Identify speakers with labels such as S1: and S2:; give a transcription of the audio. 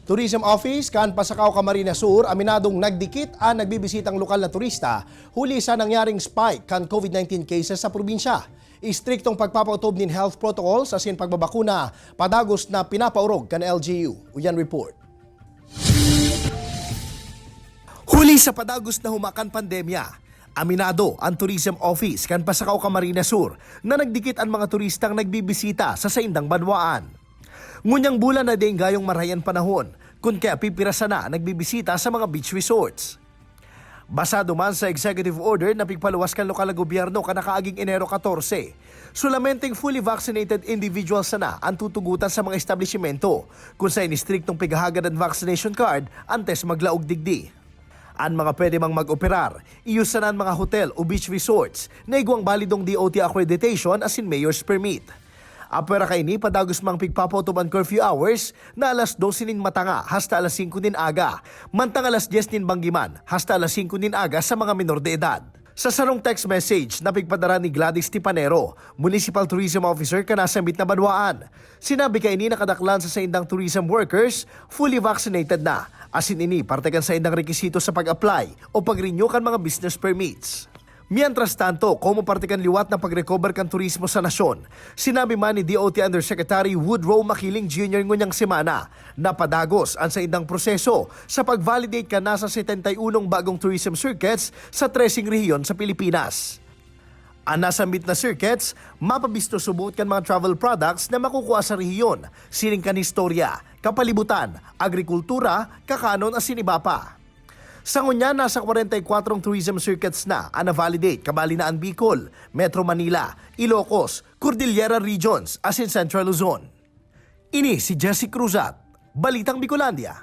S1: Tourism Office kan Pasakaw, Camarines Sur aminadong nagdikit ang nagbibisitang lokal na turista huli sa nangyaring spike kan COVID-19 cases sa probinsya. Istriktong pagpapautob nin health protocols asin pagbabakuna padagos na pinapaurog kan LGU. Uyan report. Huli sa padagos na humakan pandemya, aminado ang Tourism Office kan Pasakaw, Camarines Sur na nagdikit ang mga turistang nagbibisita sa saindang banwaan. Ngunyang bulan na din gayong marayan panahon, kung kaya pipirasa na nagbibisita sa mga beach resorts. Basado man sa executive order na pigpaluwas kan lokal na gobyerno kanakaaging Enero 14, sulamenteng fully vaccinated individuals na ang tutugutan sa mga establishmento kung sa inistriktong pigahagad ang vaccination card antes maglaog digdi. Ang mga pwede mang mag-operar, iyusan ang mga hotel o beach resorts na igwang balidong DOT accreditation as in mayor's permit. Apera kaini padagos mang pigpapotoban curfew hours na alas 12 nin matanga hasta alas 5 nin aga, mantang alas 10 nin banggiman hasta alas 5 nin aga sa mga menor de edad. Sa sarong text message na pigpadara ni Gladys Tipanero, Municipal Tourism Officer kanasambit na Banwaan, sinabi kaini nakadaklan sa saindang tourism workers fully vaccinated na, asin ini parte kan saindang rekisito sa pag-apply o pag-renew kan mga business permits. Mientras tanto, como parte kan liwat na pag-recover kan turismo sa nasyon, sinabi man ni DOT Undersecretary Woodrow Makiling Jr. ngunyang semana na padagos ang saindang proseso sa pag-validate ka na sa 71 bagong tourism circuits sa 13 rehiyon sa Pilipinas. Ang nasambit na circuits, mapabisto subot kan mga travel products na makukuha sa rehiyon, sining kan historya, kapalibutan, agrikultura, kakanon at siniba pa. Sa ngunya, nasa 44 tourism circuits na ang na-validate kabali na ang Bicol, Metro Manila, Ilocos, Cordillera Regions as in Central Luzon. Ini si Jesse Cruzat, Balitang Bicolandia.